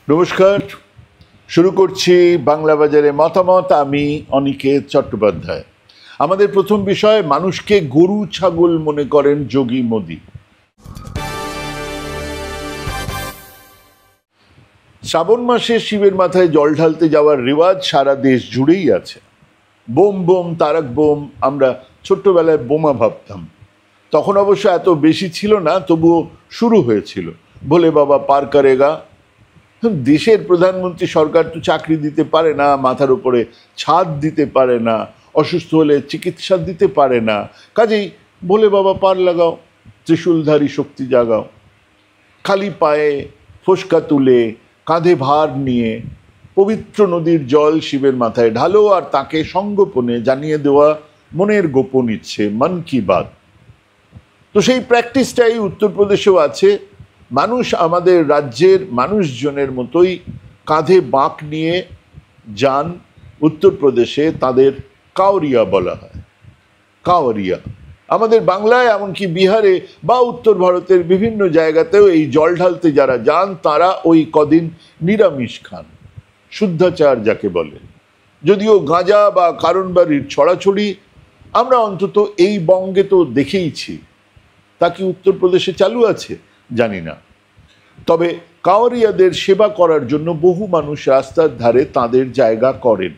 নমস্কার, শুরু করছি বাংলা বাজারে মতামত। আমি অনিকেত চট্টোপাধ্যায়। আমাদের প্রথম বিষয়, মানুষকে গরু ছাগল মনে করেন যোগী মোদি। শ্রাবণ মাসে শিবের মাথায় জল ঢালতে যাওয়ার রেওয়াজ সারা দেশ জুড়েই আছে। বোম বোম তারক বোম আমরা ছোট্টবেলায় বোমা ভাবতাম। তখন অবশ্য এত বেশি ছিল না, তবুও শুরু হয়েছিল। ভোলে বাবা পার করেগা। দেশের প্রধানমন্ত্রী সরকার তো চাকরি দিতে পারে না, মাথার উপরে ছাদ দিতে পারে না, অসুস্থ হলে চিকিৎসা দিতে পারে না, কাজেই ভোলে বাবা পার লাগাও, ত্রিশূলধারী শক্তি জাগাও। খালি পায়ে ফোসকা তুলে কাঁধে ভার নিয়ে পবিত্র নদীর জল শিবের মাথায় ঢালো আর তাকে সঙ্গোপনে জানিয়ে দেওয়া মনের গোপন ইচ্ছে, মন কি বাত। তো সেই প্র্যাকটিসটাই উত্তরপ্রদেশেও আছে। মানুষ আমাদের রাজ্যের মানুষজনের মতোই কাঁধে বাঁক নিয়ে যান উত্তরপ্রদেশে। তাদের কাওরিয়া বলা হয়। কাওরিয়া আমাদের বাংলায়, এমনকি বিহারে বা উত্তর ভারতের বিভিন্ন জায়গাতেও এই জল ঢালতে যারা যান তারা ওই কদিন নিরামিষ খান, শুদ্ধাচার যাকে বলে। যদিও গাঁজা বা কারণবাড়ির ছড়াছড়ি আমরা অন্তত এই বঙ্গে তো দেখেইছি। তা কি উত্তরপ্রদেশে চালু আছে জানি না। তবে কাওয়ারিয়াদের সেবা করার জন্য বহু মানুষ রাস্তার ধারে তাদের জায়গা করেন।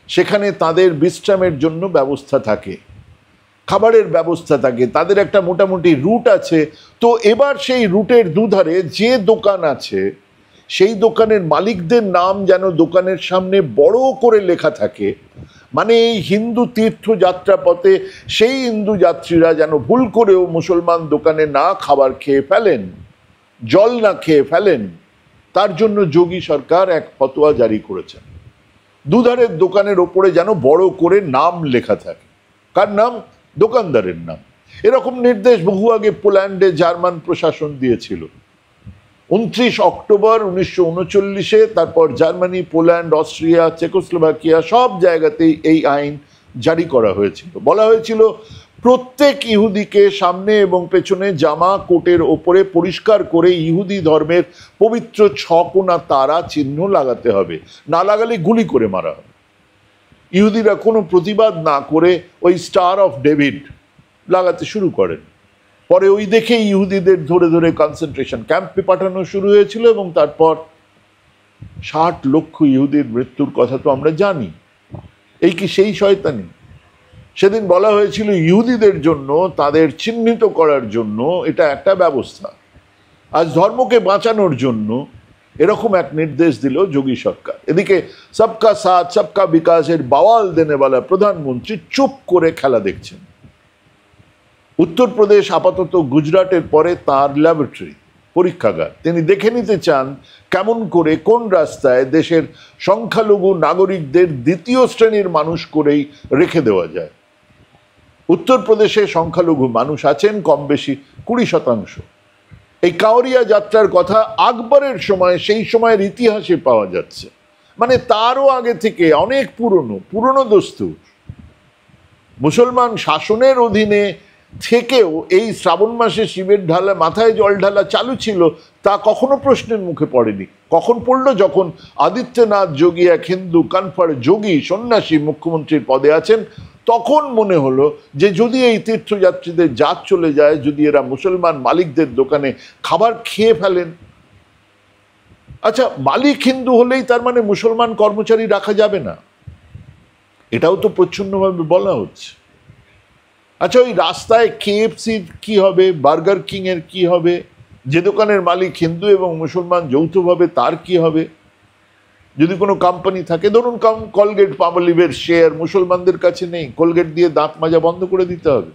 সেখানে তাদের বিশ্রামের জন্য ব্যবস্থা থাকে, খাবারের ব্যবস্থা থাকে, তাদের একটা মোটামুটি রুট আছে। তো এবার সেই রুটের দুধারে যে দোকান আছে সেই দোকানের মালিকদের নাম যেন দোকানের সামনে বড় করে লেখা থাকে। মানে এই হিন্দু তীর্থযাত্রা পথে সেই হিন্দু যাত্রীরা যেন ভুল করেও মুসলমান দোকানে না খাবার খেয়ে ফেলেন, জল না খেয়ে ফেলেন, তার জন্য যোগী সরকার এক ফতোয়া জারি করেছেন। দুধারের দোকানের ওপরে যেন বড় করে নাম লেখা থাকে। কার নাম? দোকানদারের নাম। এরকম নির্দেশ বহু আগে পোল্যান্ডে জার্মান প্রশাসন দিয়েছিল। 29 অক্টোবর 1939-এ তারপর জার্মানি, পোল্যান্ড, অস্ট্রিয়া, চেকোস্লোভাকিয়া সব জায়গাতেই এই আইন জারি করা হয়েছিল। বলা হয়েছিল প্রত্যেক ইহুদিকে সামনে এবং পেছনে জামা কোটের ওপরে পরিষ্কার করে ইহুদি ধর্মের পবিত্র ছকোনা তারা চিহ্ন লাগাতে হবে, না লাগালে গুলি করে মারা হবে। ইহুদিরা কোনো প্রতিবাদ না করে ওই স্টার অফ ডেভিড লাগাতে শুরু করেন। পরে ওই দেখে ইহুদিদের ধরে ধরে কনসেন্ট্রেশন ক্যাম্পে পাঠানো শুরু হয়েছিল এবং তারপর 60 লক্ষ ইহুদির মৃত্যুর কথা তো আমরা জানি। এই কি সেই শয়তানি? সেদিন বলা হয়েছিল ইহুদিদের জন্য, তাদের চিহ্নিত করার জন্য এটা একটা ব্যবস্থা। আজ ধর্মকে বাঁচানোর জন্য এরকম এক নির্দেশ দিল যোগী সরকার। এদিকে সবকা সাথ সবকা বিকাশের বাওয়াল দেনেওয়ালা প্রধানমন্ত্রী চুপ করে খেলা দেখছেন। উত্তরপ্রদেশ আপাতত গুজরাটের পরে তার ল্যাবরেটরি, পরীক্ষাগার। তিনি দেখে নিতে চান কেমন করে কোন রাস্তায় দেশের সংখ্যালঘু নাগরিকদের দ্বিতীয় শ্রেণীর মানুষ করেই রেখে দেওয়া যায়। উত্তরপ্রদেশে সংখ্যালঘু মানুষ আছেন কম বেশি 20%। এই কাওরিয়া যাত্রার কথা আকবরের সময়, সেই সময়ের ইতিহাসে পাওয়া যাচ্ছে। মানে তারও আগে থেকে অনেক পুরনো দস্তুর। মুসলমান শাসনের অধীনে থেকেও এই শ্রাবণ মাসে শিবের ঢালা, মাথায় জল ঢালা চালু ছিল, তা কখনো প্রশ্নের মুখে পড়েনি। কখন পড়লো? যখন আদিত্যনাথ যোগী, এক হিন্দু কনভার্ট যোগী সন্ন্যাসী মুখ্যমন্ত্রীর পদে আছেন, তখন মনে হলো যে যদি এই তীর্থযাত্রীদের জাত চলে যায়, যদি এরা মুসলমান মালিকদের দোকানে খাবার খেয়ে ফেলেন। আচ্ছা, মালিক হিন্দু হলেই তার মানে মুসলমান কর্মচারী রাখা যাবে না? এটাও তো প্রচ্ছন্নভাবে বলা হচ্ছে। আচ্ছা, ওই রাস্তায় KFC-র কি হবে, বার্গার কিংয়ের কি হবে? যে দোকানের মালিক হিন্দু এবং মুসলমান যৌথভাবে, তার কি হবে? যদি কোনো কোম্পানি থাকে, ধরুন কলগেট পামলিভের শেয়ার মুসলমানদের কাছে নেই, কলগেট দিয়ে দাঁত মাজা বন্ধ করে দিতে হবে।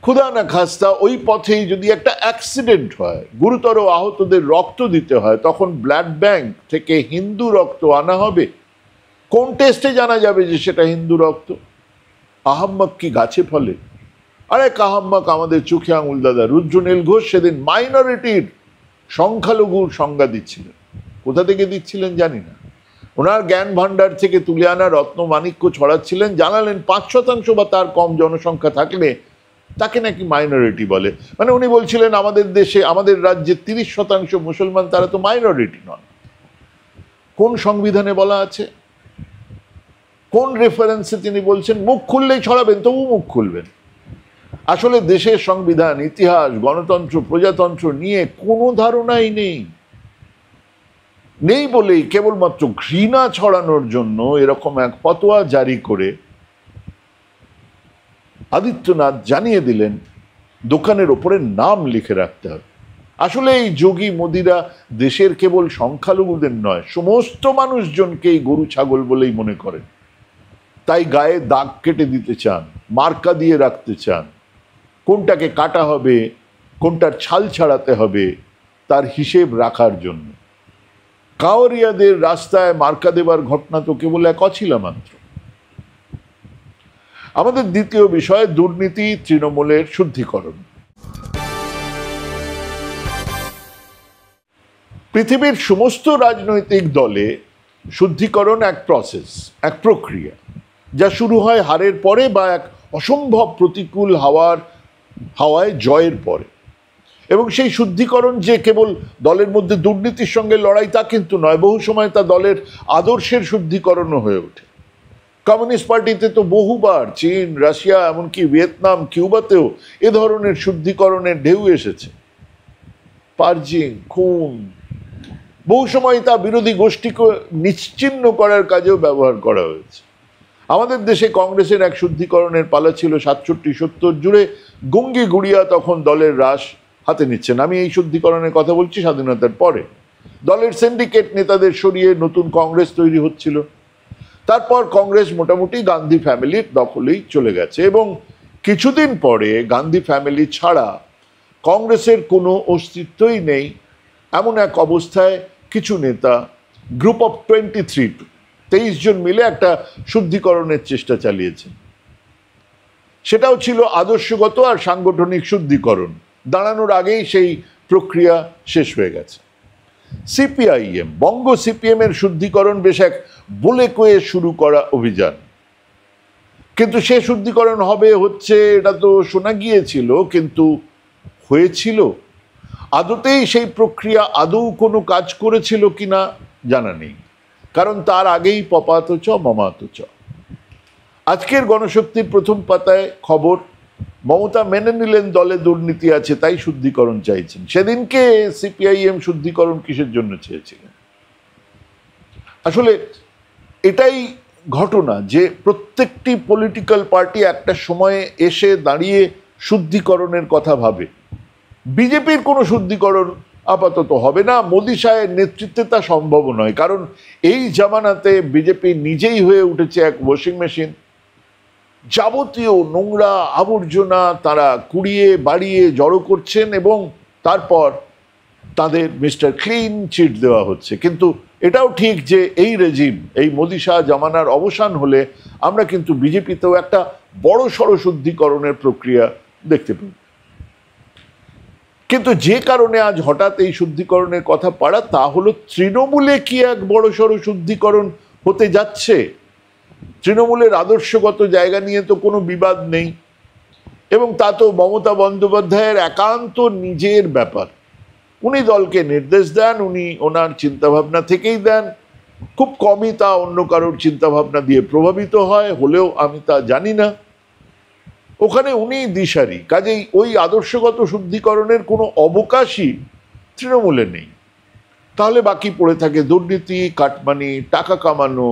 খুদা না খাস্তা ওই পথেই যদি একটা অ্যাক্সিডেন্ট হয়, গুরুতর আহতদের রক্ত দিতে হয়, তখন ব্লাড ব্যাংক থেকে হিন্দু রক্ত আনা হবে। কোন টেস্টে জানা যাবে যে সেটা হিন্দু রক্ত? আহাম্মক কি গাছে ফলে? আরেক আহাম্মক আমাদের চোখে আঙুল দাদা রুদ্রনীল ঘোষ সেদিন মাইনরিটির, সংখ্যালঘুর সংজ্ঞা দিচ্ছিলেন। কোথা থেকে দিচ্ছিলেন জানি না। ওনার জ্ঞান ভাণ্ডার থেকে তুলে আনা রত্ন মাণিক্য ছড়াচ্ছিলেন। জানালেন 5% বা তার কম জনসংখ্যা থাকলে তাকে নাকি মাইনরিটি বলে। মানে উনি বলছিলেন আমাদের দেশে, আমাদের রাজ্যে 30% মুসলমান, তারা তো মাইনরিটি নন। কোন সংবিধানে বলা আছে? কোন রেফারেন্সে তিনি বলছেন? মুখ খুললেই ছড়াবেন, তবু মুখ খুলবেন। আসলে দেশের সংবিধান, ইতিহাস, গণতন্ত্র, প্রজাতন্ত্র নিয়ে কোনো ধারণাই নেই বলেই কেবলমাত্র ঘৃণা ছড়ানোর জন্য এরকম এক ফতোয়া জারি করে আদিত্যনাথ জানিয়ে দিলেন দোকানের ওপরে নাম লিখে রাখতে হবে। আসলে এই যোগী মোদিরা দেশের কেবল সংখ্যালঘুদের নয়, সমস্ত মানুষজনকেই গরু ছাগল বলেই মনে করেন। তাই গায়ে দাগ কেটে দিতে চান, মার্কা দিয়ে রাখতে চান। কোনটাকে কাটা হবে, কোনটার ছাল ছাড়াতে হবে, তার হিসেব রাখার জন্য। কাওয়ারিয়াদের রাস্তায় মার্কা দেবার ঘটনা তো কেবল এক অছিলা মাত্র। আমাদের দ্বিতীয় বিষয় দুর্নীতি, তৃণমূলের শুদ্ধিকরণ। পৃথিবীর সমস্ত রাজনৈতিক দলে শুদ্ধিকরণ এক প্রসেস, এক প্রক্রিয়া, যা শুরু হয় হারের পরে বা এক অসম্ভব প্রতিকূল হাওয়ায় জয়ের পরে। এবং সেই শুদ্ধিকরণ যে কেবল দলের মধ্যে দুর্নীতির সঙ্গে লড়াই তা কিন্তু নয়, বহু সময় তা দলের আদর্শের শুদ্ধিকরণও হয়ে ওঠে। কমিউনিস্ট পার্টিতে তো বহুবার চীন, রাশিয়া, এমনকি ভিয়েতনাম, কিউবাতেও এ ধরনের শুদ্ধিকরণের ঢেউ এসেছে। পার্জিং, খুন, বহু সময় তা বিরোধী গোষ্ঠীকে নিশ্চিহ্ন করার কাজেও ব্যবহার করা হয়েছে। আমাদের দেশে কংগ্রেসের এক শুদ্ধিকরণের পালা ছিল 67-70 জুড়ে। গুঙ্গি গুড়িয়া তখন দলের রাশ হাতে নিচ্ছেন। আমি এই শুদ্ধিকরণের কথা বলছি স্বাধীনতার পরে। দলের সিন্ডিকেট নেতাদের সরিয়ে নতুন কংগ্রেস তৈরি হচ্ছিল। তারপর কংগ্রেস মোটামুটি গান্ধী ফ্যামিলির দখলেই চলে গেছে এবং কিছুদিন পরে গান্ধী ফ্যামিলি ছাড়া কংগ্রেসের কোনো অস্তিত্বই নেই। এমন এক অবস্থায় কিছু নেতা, গ্রুপ অফ 23 জন মিলে একটা শুদ্ধিকরণের চেষ্টা চালিয়েছেন। সেটাও ছিল আদর্শগত আর সাংগঠনিক শুদ্ধিকরণ। দাঁড়ানোর আগেই সেই প্রক্রিয়া শেষ হয়ে গেছে। সিপিআইএম, বঙ্গ সিপিএম এর শুদ্ধিকরণ বেশ এক বলে কয়ে শুরু করা অভিযান। কিন্তু সে শুদ্ধিকরণ হচ্ছে এটা তো শোনা গিয়েছিল, কিন্তু হয়েছিল আদতেই সেই প্রক্রিয়া আদৌ কোনো কাজ করেছিল কিনা জানা নেই, কারণ তার আগেই পপাত চ মমাত চ। আজকের গণশক্তির প্রথম পাতায় খবর, মমতা মেনে নিলেন দলে দুর্নীতি আছে, তাই শুদ্ধিকরণ চাইছেন। সেদিনকে সিপিআইএম শুদ্ধিকরণ কিসের জন্য চেয়েছিলেন? আসলে এটাই ঘটনা যে প্রত্যেকটি পলিটিক্যাল পার্টি একটা সময়ে এসে দাঁড়িয়ে শুদ্ধিকরণের কথা ভাবে। বিজেপির কোনো শুদ্ধিকরণ আপাতত হবে না, মোদি সাহেবের নেতৃত্বে তা সম্ভব নয়, কারণ এই জামানাতে বিজেপি নিজেই হয়ে উঠেছে এক ওয়াশিং মেশিন। যাবতীয় নোংরা আবর্জনা তারা কুড়িয়ে বাড়িয়ে জড়ো করছেন এবং তারপর তাদের মিস্টার ক্লিন চিট দেওয়া হচ্ছে। কিন্তু এটাও ঠিক যে এই রেজিম, এই মোদি শাহ জামানার অবসান হলে আমরা কিন্তু বিজেপিতেও একটা বড় সড় শুদ্ধিকরণের প্রক্রিয়া দেখতে পাই। কিন্তু যে কারণে আজ হঠাৎ এই শুদ্ধিকরণের কথা পাড়া, তা হলো তৃণমূলে কি এক বড় সড় শুদ্ধিকরণ হতে যাচ্ছে। তৃণমূলের আদর্শগত জায়গা নিয়ে তো কোনো বিবাদ নেই এবং তা তো মমতা বন্দ্যোপাধ্যায়ের একান্ত নিজের ব্যাপার। উনি দলকে নির্দেশ দেন, উনি ওনার চিন্তাভাবনা থেকেই দেন। খুব কমই তা অন্য কারোর চিন্তাভাবনা দিয়ে প্রভাবিত হয়, হলেও আমি তা জানি না। ওখানে উনি দিশারি, কাজেই ওই আদর্শগত শুদ্ধিকরণের কোনো অবকাশই তৃণমূলে নেই। তাহলে বাকি পড়ে থাকে দুর্নীতি, কাটমানি, টাকা কামানো,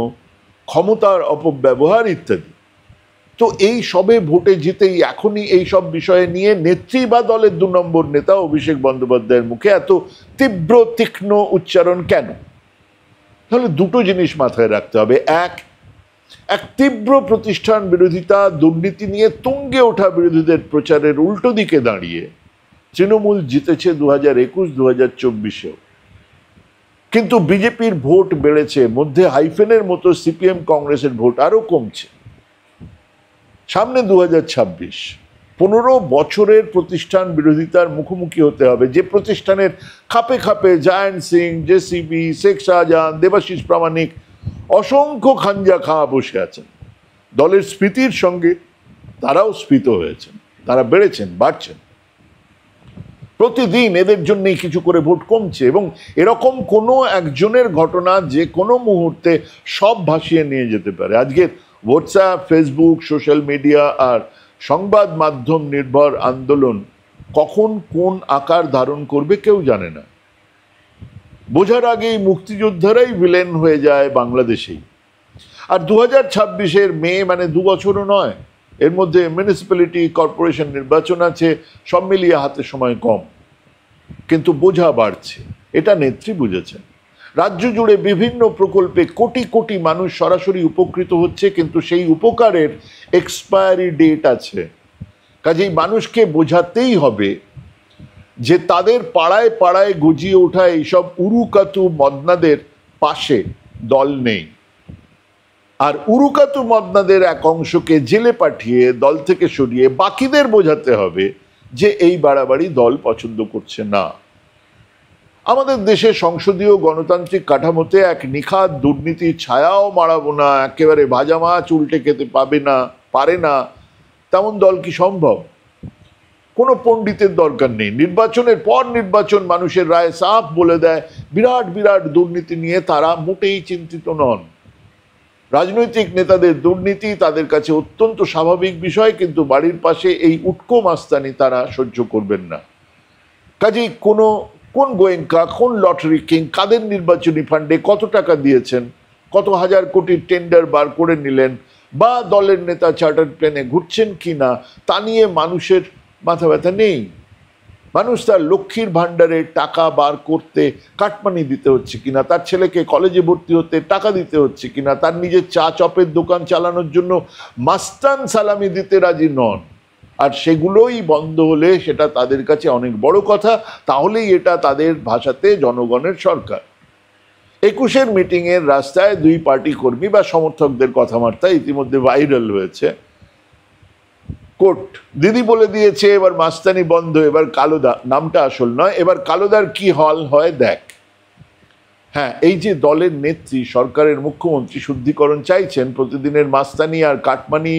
ক্ষমতার অপব্যবহার ইত্যাদি। তো এই সবে ভোটে জিতেই এখনই এই সব বিষয়ে নিয়ে নেত্রী বা দলের 2 নম্বর নেতা অভিষেক বন্দ্যোপাধ্যায়ের মুখে এত তীব্র তীক্ষ্ণ উচ্চারণ কেন? তাহলে দুটো জিনিস মাথায় রাখতে হবে। এক তীব্র প্রতিষ্ঠান বিরোধিতা, দুর্নীতি নিয়ে তুঙ্গে ওঠা বিরোধীদের প্রচারের উল্টো দিকে দাঁড়িয়ে তৃণমূল জিতেছে 2021, 2024-এও। কিন্তু বিজেপির ভোট বেড়েছে, মধ্যে হাইফেনের মতো সিপিএম কংগ্রেসের ভোট আরো কমছে। সামনে 2026, 15 বছরের প্রতিষ্ঠান বিরোধিতার মুখোমুখি হতে হবে, যে প্রতিষ্ঠানের খাপে খাপে জায়ান্ট সিং, জেসিবি, শেখ শাহজাহান, দেবাশিস প্রামাণিক, অসংখ্য খাঞ্জা খাঁ বসে আছেন। দলের স্ফীতির সঙ্গে তারাও স্ফীত হয়েছেন। তারা বেড়েছেন, বাড়ছেন। প্রতিদিন এদের জন্যই কিছু করে ভোট কমছে, এবং এরকম কোনো একজনের ঘটনা যে কোনো মুহূর্তে সব ভাসিয়ে নিয়ে যেতে পারে। আজকের হোয়াটসঅ্যাপ, ফেসবুক, সোশ্যাল মিডিয়া আর সংবাদ মাধ্যম নির্ভর আন্দোলন কখন কোন আকার ধারণ করবে কেউ জানে না। বোঝার আগেই মুক্তিযোদ্ধারাই ভিলেন হয়ে যায় বাংলাদেশেই। আর 2026-এর মে, মানে 2 বছরও নয়, এর মধ্যে মিউনিসিপ্যালিটি কর্পোরেশন নির্বাচন আছে, সব মিলিয়ে হাতে সময় কম, কিন্তু বোঝা বাড়ছে, এটা নেত্রী বুঝেছেন। রাজ্য জুড়ে বিভিন্ন প্রকল্পে কোটি কোটি মানুষ সরাসরি উপকৃত হচ্ছে, কিন্তু সেই উপকারের এক্সপায়ারি ডেট আছে। কাজেই মানুষকে বোঝাতেই হবে যে তাদের পাড়ায় পাড়ায় গজিয়ে ওঠা এইসব উরুকাতু মদনাদের পাশে দল নেই। আর উরুকাতু মদনাদের এক অংশকে জেলে পাঠিয়ে দল থেকে সরিয়ে বাকিদের বোঝাতে হবে যে এই বাড়াবাড়ি দল পছন্দ করছে না। আমাদের দেশে সংসদীয় গণতান্ত্রিক কাঠামোতে এক নিখাত দুর্নীতির ছায়াও মারাবো না, একেবারে ভাজা মাছ উল্টে খেতে পারে না তেমন দল কি সম্ভব? কোনো পণ্ডিতের দরকার নেই। নির্বাচনের পর নির্বাচন মানুষের রায় সাফ বলে দেয়, বিরাট বিরাট দুর্নীতি নিয়ে তারা মোটেই চিন্তিত নন। রাজনৈতিক নেতাদের দুর্নীতি তাদের কাছে অত্যন্ত স্বাভাবিক বিষয়, কিন্তু বাড়ির পাশে এই উটকো মাস্তানি তারা সহ্য করবেন না। কাজেই কোন গোয়েঙ্কা, কোন লটারি কিং কাদের নির্বাচনী ফান্ডে কত টাকা দিয়েছেন, কত হাজার কোটির টেন্ডার বার করে নিলেন, বা দলের নেতা চার্টার প্লেনে ঘুরছেন কিনা তা নিয়ে মানুষের মাথা ব্যথা নেই। মানুষ তার লক্ষ্মীর ভাণ্ডারে টাকা বার করতে কাটমানি দিতে হচ্ছে কিনা, তার ছেলেকে কলেজে ভর্তি হতে টাকা দিতে হচ্ছে কিনা, তার নিজের চা চপের দোকান চালানোর জন্য মাস্তান সালামি দিতে রাজি নন। আর সেগুলোই বন্ধ হলে সেটা তাদের কাছে অনেক বড় কথা, তাহলেই এটা তাদের ভাষাতে জনগণের সরকার। 21-এর মিটিংয়ের রাস্তায় 2 পার্টি কর্মী বা সমর্থকদের কথাবার্তা ইতিমধ্যে ভাইরাল হয়েছে। কোর্ট দিদি বলে দিয়েছে এবার মাস্তানি বন্ধ, এবার কালোদা, নামটা আসল নয়, এবার কালোদার কি হল হয় দেখ। হ্যাঁ, এই যে দলের নেত্রী, সরকারের মুখ্যমন্ত্রী শুদ্ধিকরণ চাইছেন, প্রতিদিনের মাস্তানি আর কাটমানি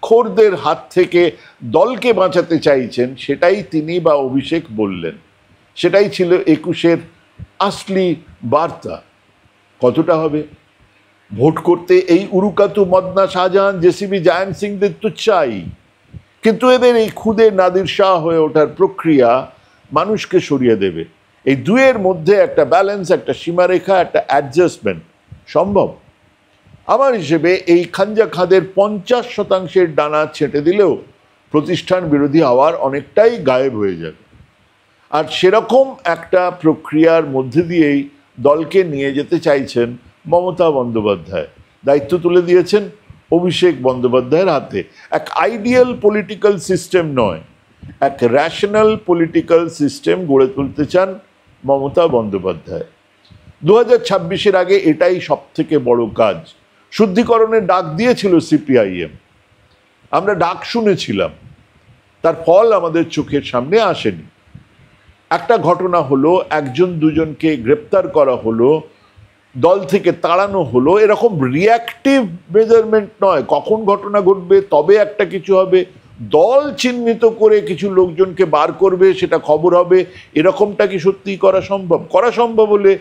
খোরদের হাত থেকে দলকে বাঁচাতে চাইছেন, সেটাই তিনি বা অভিষেক বললেন। সেটাই ছিল 21-এর আসলি বার্তা। কতটা হবে? ভোট করতে এই উরুকাতু মদনা, শাহজাহান, জেসিবি, জায়ান্ট সিংদের তো চাই, কিন্তু এদের এই খুদে নাদির শাহ হয়ে ওঠার প্রক্রিয়া মানুষকে সরিয়ে দেবে। এই দুয়ের মধ্যে একটা ব্যালেন্স, একটা সীমারেখা, একটা অ্যাডজাস্টমেন্ট সম্ভব। আমার হিসেবে এই খাঞ্জা খাদের 50% ডানা ছেঁটে দিলেও প্রতিষ্ঠান বিরোধী হওয়ার অনেকটাই গায়েব হয়ে যাবে। আর সেরকম একটা প্রক্রিয়ার মধ্যে দিয়েই দলকে নিয়ে যেতে চাইছেন মমতা বন্দ্যোপাধ্যায়। দায়িত্ব তুলে দিয়েছেন অভিষেক বন্দ্যোপাধ্যায়ের হাতে। এক আইডিয়াল পলিটিক্যাল সিস্টেম নয়, এক র্যাশনাল পলিটিক্যাল সিস্টেম গড়ে তুলতে চান মমতা বন্দ্যোপাধ্যায়। 2026-এর আগে এটাই সব থেকে বড় কাজ। শুদ্ধিকরণের ডাক দিয়েছিল সিপিআইএম, আমরা ডাক শুনেছিলাম, তার ফল আমাদের চোখের সামনে আসেনি। একটা ঘটনা হলো, 1-2জনকে গ্রেপ্তার করা হলো, দল থেকে তাড়ানো হলো, এরকম রিয়াক্টিভ মেজারমেন্ট নয়। কখন ঘটনা ঘটবে তবে একটা কিছু হবে, দল চিহ্নিত করে কিছু লোকজনকে বার করবে, সেটা খবর হবে, এরকমটা কি সত্যিই করা সম্ভব? করা সম্ভব হলে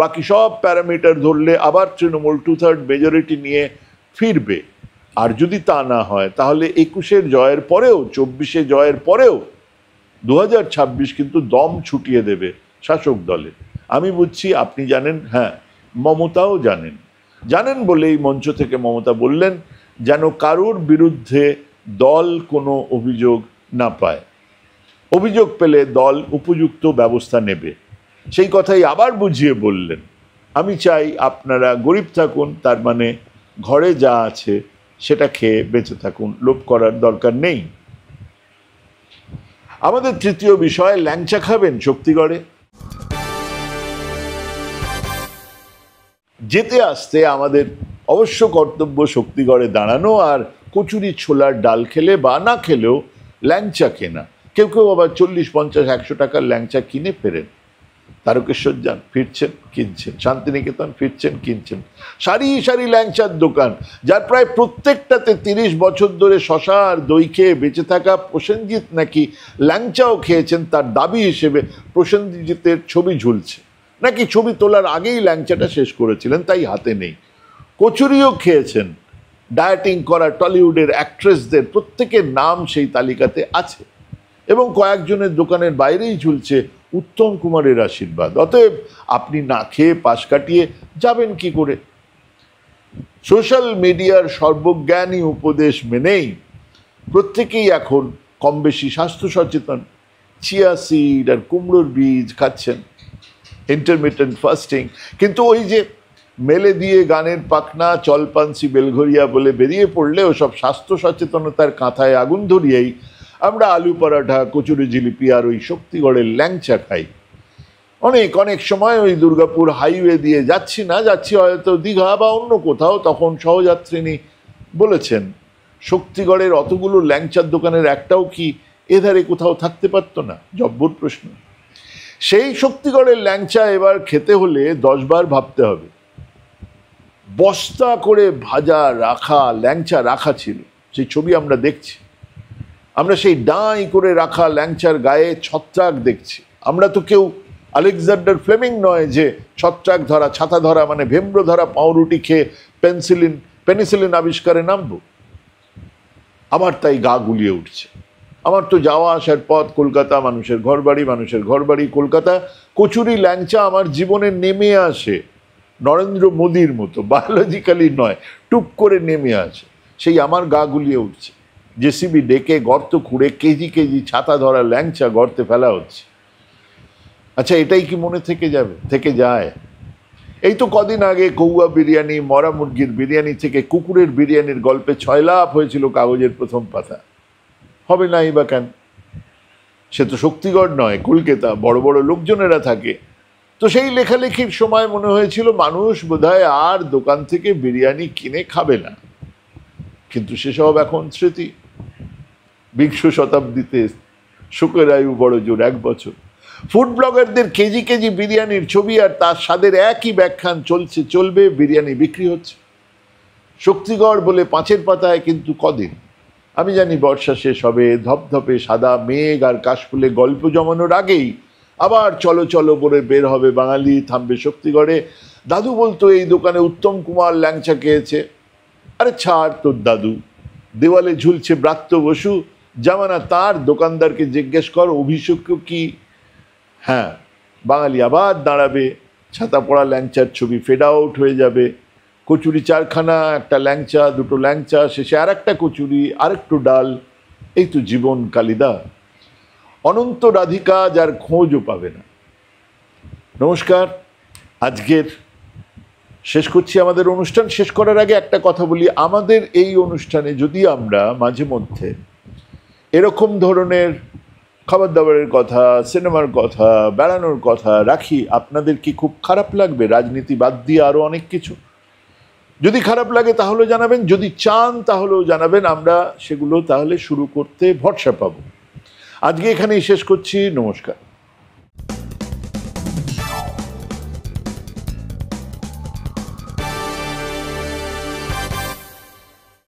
বাকি সব প্যারামিটার ধরলে আবার তৃণমূল 2/3 মেজরিটি নিয়ে ফিরবে। আর যদি তা না হয়, তাহলে 21-এর জয়ের পরেও, 24-এ জয়ের পরেও 2026 কিন্তু দম ছুটিয়ে দেবে শাসক দলে। আমি বুঝছি, আপনি জানেন, হ্যাঁ মমতাও জানেন বলেই মঞ্চ থেকে মমতা বললেন, যেন কারোর বিরুদ্ধে দল কোনো অভিযোগ না পায়। অভিযোগ পেলে দল উপযুক্ত ব্যবস্থা নেবে, সেই কথাই আবার বুঝিয়ে বললেন, আমি চাই আপনারা গরিব থাকুন, তার মানে ঘরে যা আছে সেটা খেয়ে বেঁচে থাকুন, লোভ করার দরকার নেই। আমাদের তৃতীয় বিষয়, ল্যাংচা খাবেন শক্তিগড়ে? যেতে আসতে আমাদের অবশ্য কর্তব্য শক্তিগড়ে দাঁড়ানো আর কচুরি ছোলার ডাল খেলে বা না খেলেও ল্যাংচা কেনা। কেউ কেউ আবার 40, 50, 100 টাকার ল্যাংচা কিনে ফেরেন। তারকেশ্বর যান, ফিরছেন কিনছেন, শান্তিনিকেতন ফিরছেন কিনছেন, সারি সারি ল্যাংচার দোকান, যার প্রায় প্রত্যেকটাতে 30 বছর ধরে শশা আর দই খেয়ে বেঁচে থাকা প্রসেনজিৎ নাকি ল্যাংচাও খেয়েছেন তার দাবি হিসেবে প্রসেনজিতের ছবি ঝুলছে, নাকি ছবি তোলার আগেই ল্যাংচাটা শেষ করেছিলেন তাই হাতে নেই। কচুরিও খেয়েছেন, ডায়েটিং করা টলিউডের অ্যাক্ট্রেসদের প্রত্যেকের নাম সেই তালিকাতে আছে, এবং কয়েকজনের দোকানের বাইরেই ঝুলছে উত্তম কুমারের আশীর্বাদ। অতএব আপনি না খেয়ে পাশ কাটিয়ে যাবেন কি করে? সোশ্যাল মিডিয়ার সর্বজ্ঞানী উপদেশ মেনেই প্রত্যেকেই এখন কম বেশি স্বাস্থ্য সচেতন। চিয়া সিড আর কুমড়োর বীজ খাচ্ছেন, ইন্টারমিটেন্ট ফাস্টিং। কিন্তু ওই যে মেলে দিয়ে গানের পাখনা চলপান্সি বেলঘরিয়া বলে বেরিয়ে পড়লে ওসব স্বাস্থ্য সচেতনতার কাঁথায় আগুন ধরিয়েই আমরা আলু পরাঠা, কচুরি, জিলিপি আর ওই শক্তিগড়ের ল্যাংচা খাই। অনেক অনেক সময় ওই দুর্গাপুর হাইওয়ে দিয়ে যাচ্ছি হয়তো দীঘা বা অন্য কোথাও, তখন সহযাত্রিনী বলেছেন, শক্তিগড়ের অতগুলো ল্যাংচার দোকানের একটাও কি এধারে কোথাও থাকতে পারত না? জব্বর প্রশ্ন। সেই শক্তিগড়ের ল্যাংচা এবার খেতে হলে 10 বার ভাবতে হবে। বস্তা করে ভাজা রাখা ল্যাংচা রাখা ছিল, সেই ছবি আমরা দেখছি। আমরা সেই ডাঁই করে রাখা ল্যাংচার গায়ে ছত্রাক দেখছি। আমরা তো কেউ আলেকজান্ডার ফ্লেমিং নয় যে ছত্রাক ধরা, ছাতা ধরা মানে ভেম্র ধরা পাউরুটি খেয়ে পেনিসিলিন আবিষ্কারে নামবো। আমার তাই গা গুলিয়ে উঠছে। আমার তো যাওয়া আসার পথ কলকাতা, মানুষের ঘরবাড়ি কলকাতা। কচুরি ল্যাংচা আমার জীবনে নেমে আসে নরেন্দ্র মোদীর মতো, বায়োলজিক্যালি নয়, টুপ করে নেমে আসে। সেই আমার গা গুলিয়ে উঠছে। জেসিবি ডেকে গর্ত খুঁড়ে কেজি কেজি ছাতা ধরা ল্যাংচা গর্তে ফেলা হচ্ছে। আচ্ছা, এটাই কি মনে থেকে যায়? এই তো কদিন আগে কৌয়া বিরিয়ানি, মরা মুরগির বিরিয়ানি থেকে কুকুরের বিরিয়ানির গল্পে 6 লাভ হয়েছিল কাগজের প্রথম পাতা। হবে নাই বা কেন? সে তো শক্তিগড় নয়, কলকাতা, বড় বড় লোকজনেরা থাকে। তো সেই লেখালেখির সময় মনে হয়েছিল মানুষ বোধহয় আর দোকান থেকে বিরিয়ানি কিনে খাবে না। কিন্তু সেসব এখন স্মৃতি। 20 শতাব্দীতে শোকের আয়ু বড় জোর 1 বছর। ফুড ব্লগারদের কেজি কেজি বিরিয়ানির ছবি আর তার স্বাদের একই ব্যাখ্যান চলবে, বিরিয়ানি বিক্রি হচ্ছে। শক্তিগড় বলে 5-এর পাতায় কিন্তু কদিন। আমি জানি বর্ষা শেষ হবে, ধপধপে সাদা মেঘ আর কাশফুলে গল্প জমানোর আগেই আবার চলো চলো বলে বের হবে বাঙালি, থামবে শক্তিগড়ে। দাদু বলতো এই দোকানে উত্তম কুমার ল্যাংচা খেয়েছে। আরে ছাড় তোর দাদু, দেওয়ালে ঝুলছে ব্রাত্য বসু, জামানা তার, দোকানদারকে জিজ্ঞেস কর অভিষেক কি। হ্যাঁ, বাঙালি আবার দাঁড়াবে, ছাতা পড়া ল্যাংচার ছবি ফেড আউট হয়ে যাবে। কচুরি 4খানা, একটা ল্যাংচা, 2টো ল্যাংচা, শেষে আর একটা কচুরি, আরেকটু ডাল। এই তো জীবন কালিদা, অনন্ত রাধিকা, যার খোঁজও পাবে না। নমস্কার, আজকের শেষ করছি আমাদের অনুষ্ঠান। শেষ করার আগে একটা কথা বলি, আমাদের এই অনুষ্ঠানে যদি আমরা মাঝে মধ্যে এরকম ধরনের খাবার দাবারের কথা, সিনেমার কথা, বেড়ানোর কথা রাখি, আপনাদের কি খুব খারাপ লাগবে? রাজনীতি বাদ দিয়ে আরও অনেক কিছু। যদি খারাপ লাগে তাহলে জানাবেন, যদি চান তাহলেও জানাবেন, আমরা সেগুলো তাহলে শুরু করতে ভরসা পাবো। আজকে এখানেই শেষ করছি। নমস্কার।